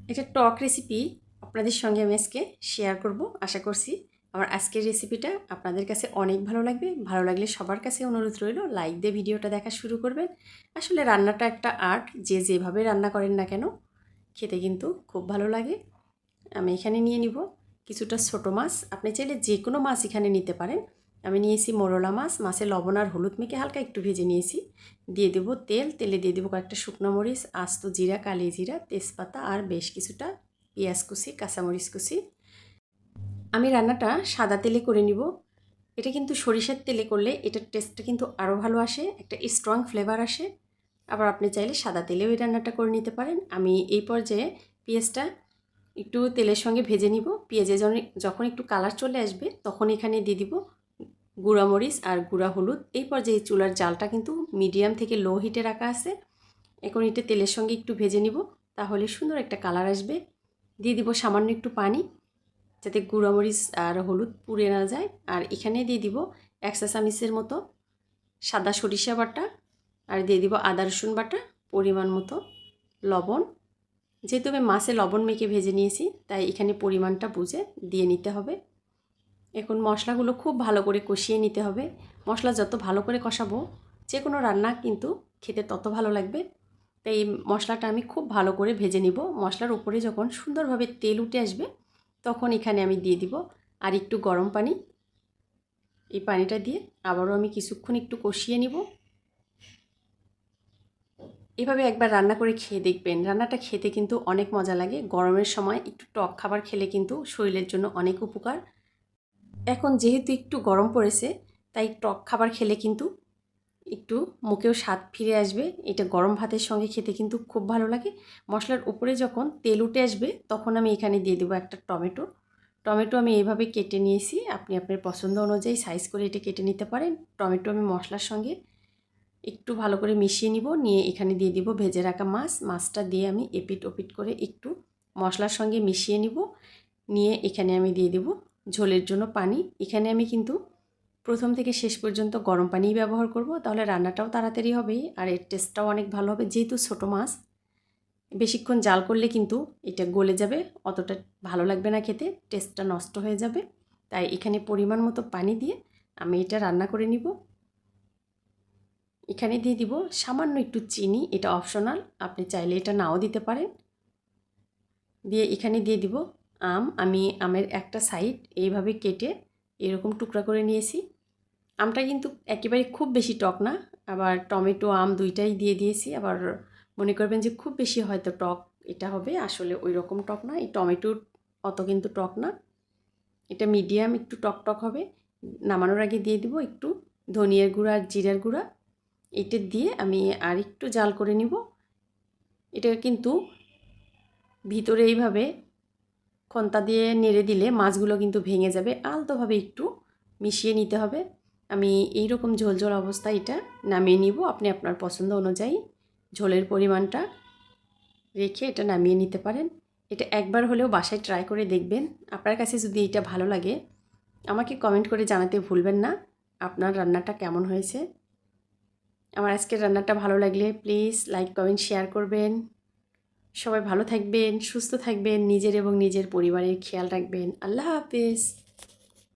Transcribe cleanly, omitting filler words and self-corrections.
এটা টক রেসিপি আপনাদের সঙ্গে আমি আজকে শেয়ার করব। আশা করছি আমার আজকের রেসিপিটা আপনাদের কাছে অনেক ভালো লাগবে। ভালো লাগলে সবার কাছে অনুরোধ রইল লাইক দিয়ে ভিডিওটা দেখা শুরু করবেন। আসলে রান্নাটা একটা আর্ট, যে যেভাবে রান্না করেন না কেন খেতে কিন্তু খুব ভালো লাগে। আমি এখানে নিয়ে নিব কিছুটা ছোটো মাছ, আপনি চাইলে যে কোনো মাছ এখানে নিতে পারেন। আমি নিয়েছি মোরলা মাছ, মাছে লবণ আর হলুদ মেখে হালকা একটু ভেজে নিয়েছি। দিয়ে দেবো তেল, তেলে দিয়ে দেবো কয়েকটা শুকনো মরিচ, আস্ত জিরা, কালি জিরা, তেজপাতা আর বেশ কিছুটা পেঁয়াজ কুচি, কাঁচামরিচ কুচি। আমি রান্নাটা সাদা তেলে করে নিব। এটা কিন্তু সরিষার তেলে করলে এটার টেস্টটা কিন্তু আরও ভালো আসে, একটা স্ট্রং ফ্লেভার আসে। আবার আপনি চাইলে সাদা তেলেও এই রান্নাটা করে নিতে পারেন। আমি এই পর্যায়ে পেঁয়াজটা একটু তেলের সঙ্গে ভেজে নিব। পেঁয়াজে যখন একটু কালার চলে আসবে তখন এখানে দিয়ে দিব গুঁড়া মরিচ আর গুঁড়া হলুদ। এই পর্যায়ে চুলার জালটা কিন্তু মিডিয়াম থেকে লো হিটে রাখা আছে। এখন এটা তেলের সঙ্গে একটু ভেজে নিব, তাহলে সুন্দর একটা কালার আসবে। দিয়ে দিব সামান্য একটু পানি, যাতে গুঁড়া মরিচ আর হলুদ পুড়ে না যায়। আর এখানে দিয়ে দিব 1 চা চামচের মতো সাদা সরিষা বাটা, আর দিয়ে দিব আদা রসুন বাটা, পরিমাণ মতো লবণ। যেহেতু আমি মাছে লবণ মেখে ভেজে নিয়েছি তাই এখানে পরিমাণটা বুঝে দিয়ে নিতে হবে। এখন মশলাগুলো খুব ভালো করে কষিয়ে নিতে হবে। মশলা যত ভালো করে কষাবো যে কোনো রান্না কিন্তু খেতে তত ভালো লাগবে। তাই এই মশলাটা আমি খুব ভালো করে ভেজে নিব। মশলার উপরে যখন সুন্দরভাবে তেল উঠে আসবে তখন এখানে আমি দিয়ে দিব আর একটু গরম পানি। এই পানিটা দিয়ে আবারও আমি কিছুক্ষণ একটু কষিয়ে নিব। এভাবে একবার রান্না করে খেয়ে দেখবেন, রান্নাটা খেতে কিন্তু অনেক মজা লাগে। গরমের সময় একটু টক খাবার খেলে কিন্তু শরীরের জন্য অনেক উপকার। এখন যেহেতু একটু গরম পড়েছে তাই টক খাবার খেলে কিন্তু একটু মুখেও স্বাদ ফিরে আসবে। এটা গরম ভাতের সঙ্গে খেতে কিন্তু খুব ভালো লাগে। মশলার উপরে যখন তেল উঠে আসবে তখন আমি এখানে দিয়ে দেবো একটা টমেটো। টমেটো আমি এইভাবে কেটে নিয়েছি, আপনি আপনার পছন্দ অনুযায়ী সাইজ করে এটা কেটে নিতে পারেন। টমেটো আমি মশলার সঙ্গে একটু ভালো করে মিশিয়ে নিব, নিয়ে এখানে দিয়ে দিব ভেজে রাখা মাছ। মাছটা দিয়ে আমি এপিট ওপিট করে একটু মশলার সঙ্গে মিশিয়ে নিব। নিয়ে এখানে আমি দিয়ে দেব ঝোলের জন্য পানি। এখানে আমি কিন্তু প্রথম থেকে শেষ পর্যন্ত গরম পানিই ব্যবহার করব, তাহলে রান্নাটাও তাড়াতাড়ি হবে আর এর টেস্টটাও অনেক ভালো হবে। যেহেতু ছোটো মাছ বেশিক্ষণ জাল করলে কিন্তু এটা গলে যাবে, অতটা ভালো লাগবে না খেতে, টেস্টটা নষ্ট হয়ে যাবে। তাই এখানে পরিমাণ মতো পানি দিয়ে আমি এটা রান্না করে নিব। এখানে দিয়ে দিব সামান্য একটু চিনি, এটা অপশনাল, আপনি চাইলে এটা নাও দিতে পারেন। দিয়ে এখানে দিয়ে দিব আম। আমি আমের একটা সাইড এইভাবে কেটে এরকম টুকরা করে নিয়েছি। আমটা কিন্তু একেবারে খুব বেশি টক না, আবার টমেটো আম দুইটাই দিয়ে দিয়েছি। আবার মনে করবেন যে খুব বেশি হয়তো টক এটা হবে, আসলে ওই রকম টক না। এই টমেটোর অত কিন্তু টক না, এটা মিডিয়াম একটু টক টক হবে। নামানোর আগে দিয়ে দিব একটু ধনিয়ার গুঁড়া আর জিরার গুঁড়া। এটা দিয়ে আমি আর একটু জাল করে নিব। এটা কিন্তু ভিতরে এইভাবে খন্তা দিয়ে নেড়ে দিলে মাছগুলো কিন্তু ভেঙে যাবে, আলতোভাবে একটু মিশিয়ে নিতে হবে। আমি এই রকম ঝোল ঝোল অবস্থায় এটা নামিয়ে নিব। আপনি আপনার পছন্দ অনুযায়ী ঝোলের পরিমাণটা রেখে এটা নামিয়ে নিতে পারেন। এটা একবার হলেও বাসায় ট্রাই করে দেখবেন। আপনার কাছে যদি এটা ভালো লাগে আমাকে কমেন্ট করে জানাতে ভুলবেন না আপনার রান্নাটা কেমন হয়েছে। আমার আজকের রান্নাটা ভালো লাগলে প্লিজ লাইক কমেন্ট শেয়ার করবেন। সবাই ভালো থাকবেন, সুস্থ থাকবেন, নিজের এবং নিজের পরিবারের খেয়াল রাখবেন। আল্লাহ হাফেজ।